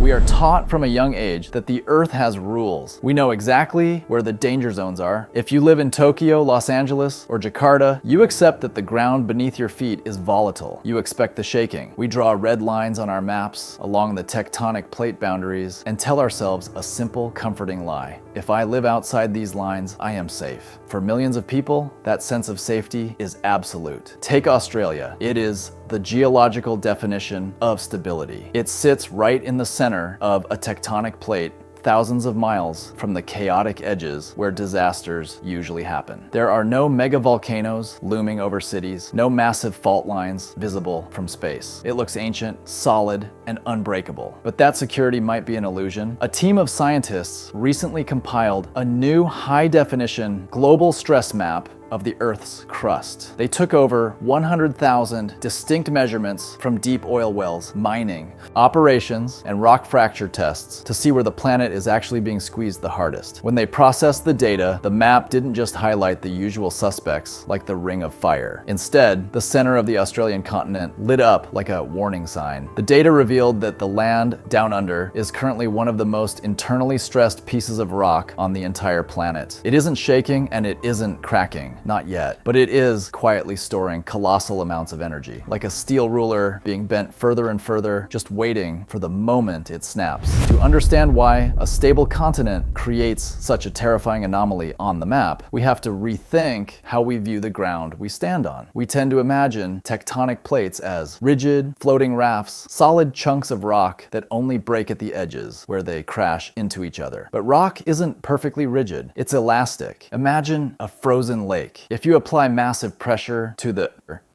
We are taught from a young age that the Earth has rules. We know exactly where the danger zones are. If you live in Tokyo, Los Angeles, or Jakarta, you accept that the ground beneath your feet is volatile. You expect the shaking. We draw red lines on our maps along the tectonic plate boundaries and tell ourselves a simple, comforting lie. If I live outside these lines, I am safe. For millions of people, that sense of safety is absolute. Take Australia. It is the geological definition of stability. It sits right in the center of a tectonic plate, thousands of miles from the chaotic edges where disasters usually happen. There are no mega volcanoes looming over cities, no massive fault lines visible from space. It looks ancient, solid, and unbreakable. But that security might be an illusion. A team of scientists recently compiled a new high-definition global stress map of the Earth's crust. They took over 100,000 distinct measurements from deep oil wells, mining, operations, and rock fracture tests to see where the planet is actually being squeezed the hardest. When they processed the data, the map didn't just highlight the usual suspects like the Ring of Fire. Instead, the center of the Australian continent lit up like a warning sign. The data revealed that the land down under is currently one of the most internally stressed pieces of rock on the entire planet. It isn't shaking and it isn't cracking. Not yet, but it is quietly storing colossal amounts of energy, like a steel ruler being bent further and further, just waiting for the moment it snaps. To understand why a stable continent creates such a terrifying anomaly on the map, we have to rethink how we view the ground we stand on. We tend to imagine tectonic plates as rigid, floating rafts, solid chunks of rock that only break at the edges where they crash into each other. But rock isn't perfectly rigid, it's elastic. Imagine a frozen lake. If you apply massive pressure to the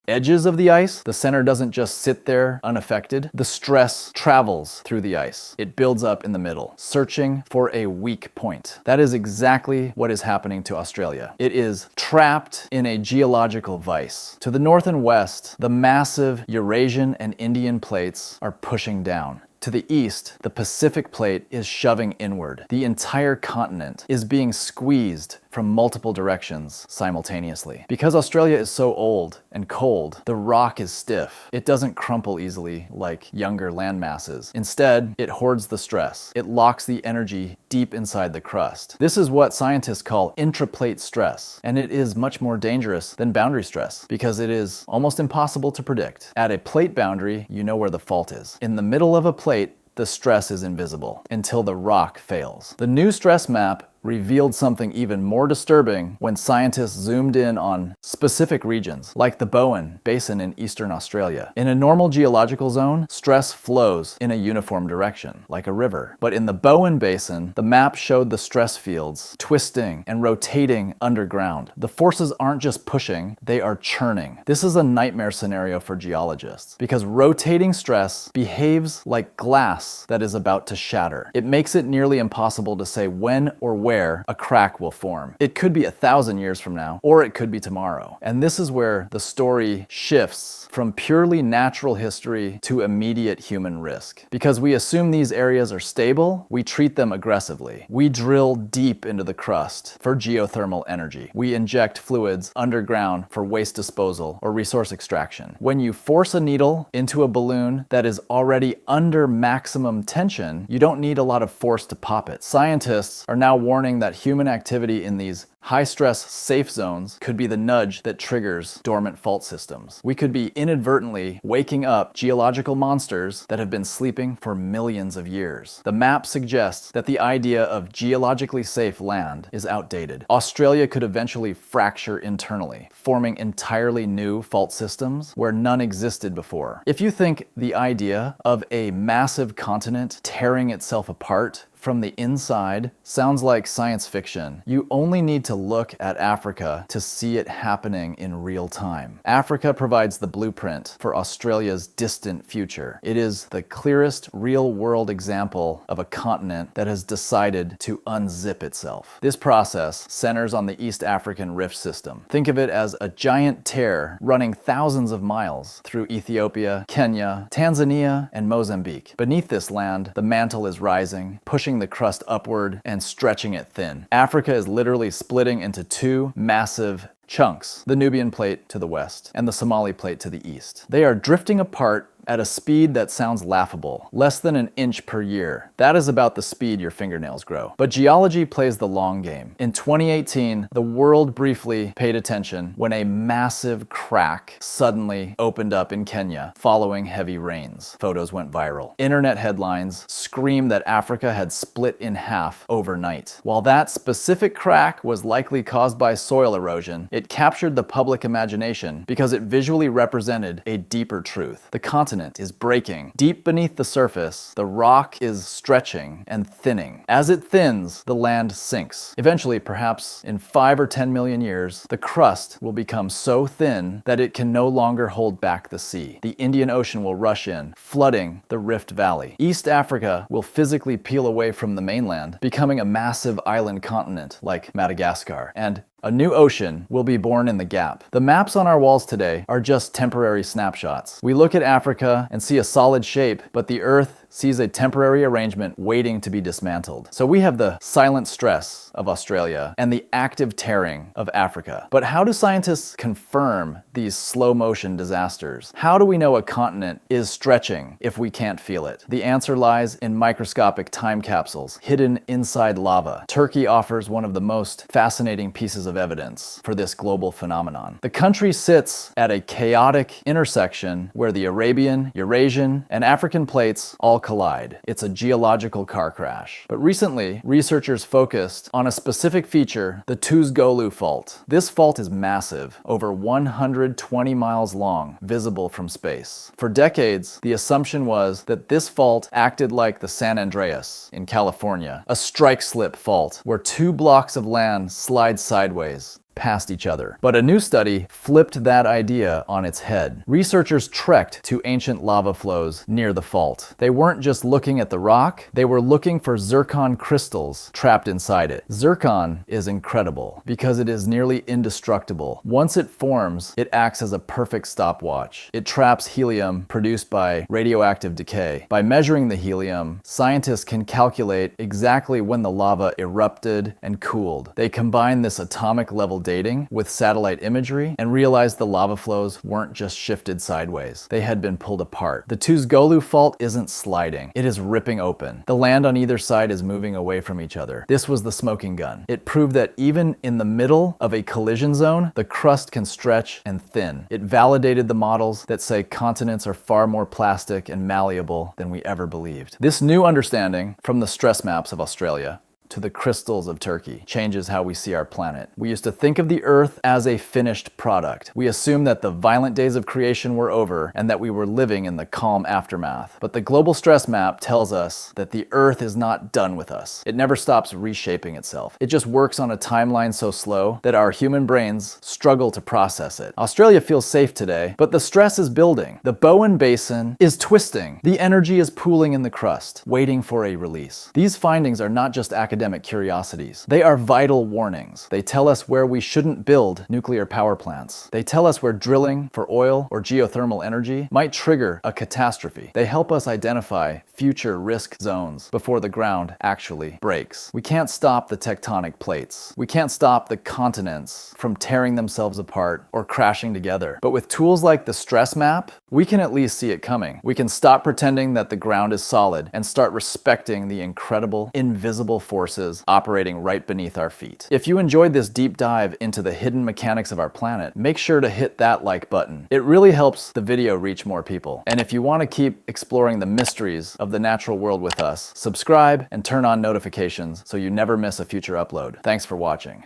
edges of the ice, the center doesn't just sit there unaffected. The stress travels through the ice. It builds up in the middle, searching for a weak point. That is exactly what is happening to Australia. It is trapped in a geological vice. To the north and west, the massive Eurasian and Indian plates are pushing down. To the east, the Pacific plate is shoving inward. The entire continent is being squeezed from multiple directions simultaneously. Because Australia is so old and cold, the rock is stiff. It doesn't crumple easily like younger land masses. Instead, it hoards the stress. It locks the energy deep inside the crust. This is what scientists call intraplate stress, and it is much more dangerous than boundary stress because it is almost impossible to predict. At a plate boundary, you know where the fault is. In the middle of a plate, the stress is invisible until the rock fails. The new stress map revealed something even more disturbing when scientists zoomed in on specific regions, like the Bowen Basin in eastern Australia. In a normal geological zone, stress flows in a uniform direction, like a river. But in the Bowen Basin, the map showed the stress fields twisting and rotating underground. The forces aren't just pushing, they are churning. This is a nightmare scenario for geologists, because rotating stress behaves like glass that is about to shatter. It makes it nearly impossible to say when or where a crack will form. It could be 1,000 years from now, or it could be tomorrow. And this is where the story shifts from purely natural history to immediate human risk. Because we assume these areas are stable, we treat them aggressively. We drill deep into the crust for geothermal energy. We inject fluids underground for waste disposal or resource extraction. When you force a needle into a balloon that is already under maximum tension, you don't need a lot of force to pop it. Scientists are now warning that human activity in these high-stress safe zones could be the nudge that triggers dormant fault systems. We could be inadvertently waking up geological monsters that have been sleeping for millions of years. The map suggests that the idea of geologically safe land is outdated. Australia could eventually fracture internally, forming entirely new fault systems where none existed before. If you think the idea of a massive continent tearing itself apart from the inside sounds like science fiction, you only need to look at Africa to see it happening in real time. Africa provides the blueprint for Australia's distant future. It is the clearest real-world example of a continent that has decided to unzip itself. This process centers on the East African Rift System. Think of it as a giant tear running thousands of miles through Ethiopia, Kenya, Tanzania, and Mozambique. Beneath this land, the mantle is rising, pushing the crust upward and stretching it thin. Africa is literally splitting into two massive chunks, the Nubian plate to the west and the Somali plate to the east. They are drifting apart at a speed that sounds laughable, less than an inch per year. That is about the speed your fingernails grow. But geology plays the long game. In 2018, the world briefly paid attention when a massive crack suddenly opened up in Kenya following heavy rains. Photos went viral. Internet headlines screamed that Africa had split in half overnight. While that specific crack was likely caused by soil erosion, it captured the public imagination because it visually represented a deeper truth. The continent is breaking. Deep beneath the surface, the rock is stretching and thinning. As it thins, the land sinks. Eventually, perhaps in 5 or 10 million years, the crust will become so thin that it can no longer hold back the sea. The Indian Ocean will rush in, flooding the Rift Valley. East Africa will physically peel away from the mainland, becoming a massive island continent like Madagascar. And a new ocean will be born in the gap. The maps on our walls today are just temporary snapshots. We look at Africa and see a solid shape, but the Earth sees a temporary arrangement waiting to be dismantled. So we have the silent stress of Australia and the active tearing of Africa. But how do scientists confirm these slow motion disasters? How do we know a continent is stretching if we can't feel it? The answer lies in microscopic time capsules hidden inside lava. Turkey offers one of the most fascinating pieces of evidence for this global phenomenon. The country sits at a chaotic intersection where the Arabian, Eurasian, and African plates all collide. It's a geological car crash. But recently, researchers focused on a specific feature, the Tuzgolu Fault. This fault is massive, over 120 miles long, visible from space. For decades, the assumption was that this fault acted like the San Andreas in California, a strike-slip fault where 2 blocks of land slide sideways past each other. But a new study flipped that idea on its head. Researchers trekked to ancient lava flows near the fault. They weren't just looking at the rock, they were looking for zircon crystals trapped inside it. Zircon is incredible because it is nearly indestructible. Once it forms, it acts as a perfect stopwatch. It traps helium produced by radioactive decay. By measuring the helium, scientists can calculate exactly when the lava erupted and cooled. They combine this atomic level dating with satellite imagery and realized the lava flows weren't just shifted sideways. They had been pulled apart. The Tuzgolu Fault isn't sliding. It is ripping open. The land on either side is moving away from each other. This was the smoking gun. It proved that even in the middle of a collision zone, the crust can stretch and thin. It validated the models that say continents are far more plastic and malleable than we ever believed. This new understanding from the stress maps of Australia to the crystals of Turkey changes how we see our planet. We used to think of the Earth as a finished product. We assumed that the violent days of creation were over and that we were living in the calm aftermath. But the global stress map tells us that the Earth is not done with us. It never stops reshaping itself. It just works on a timeline so slow that our human brains struggle to process it. Australia feels safe today, but the stress is building. The Bowen Basin is twisting. The energy is pooling in the crust, waiting for a release. These findings are not just academic curiosities. They are vital warnings. They tell us where we shouldn't build nuclear power plants. They tell us where drilling for oil or geothermal energy might trigger a catastrophe. They help us identify future risk zones before the ground actually breaks. We can't stop the tectonic plates. We can't stop the continents from tearing themselves apart or crashing together. But with tools like the stress map, we can at least see it coming. We can stop pretending that the ground is solid and start respecting the incredible, invisible forces operating right beneath our feet. If you enjoyed this deep dive into the hidden mechanics of our planet, make sure to hit that like button. It really helps the video reach more people. And if you want to keep exploring the mysteries of the natural world with us, subscribe and turn on notifications so you never miss a future upload. Thanks for watching.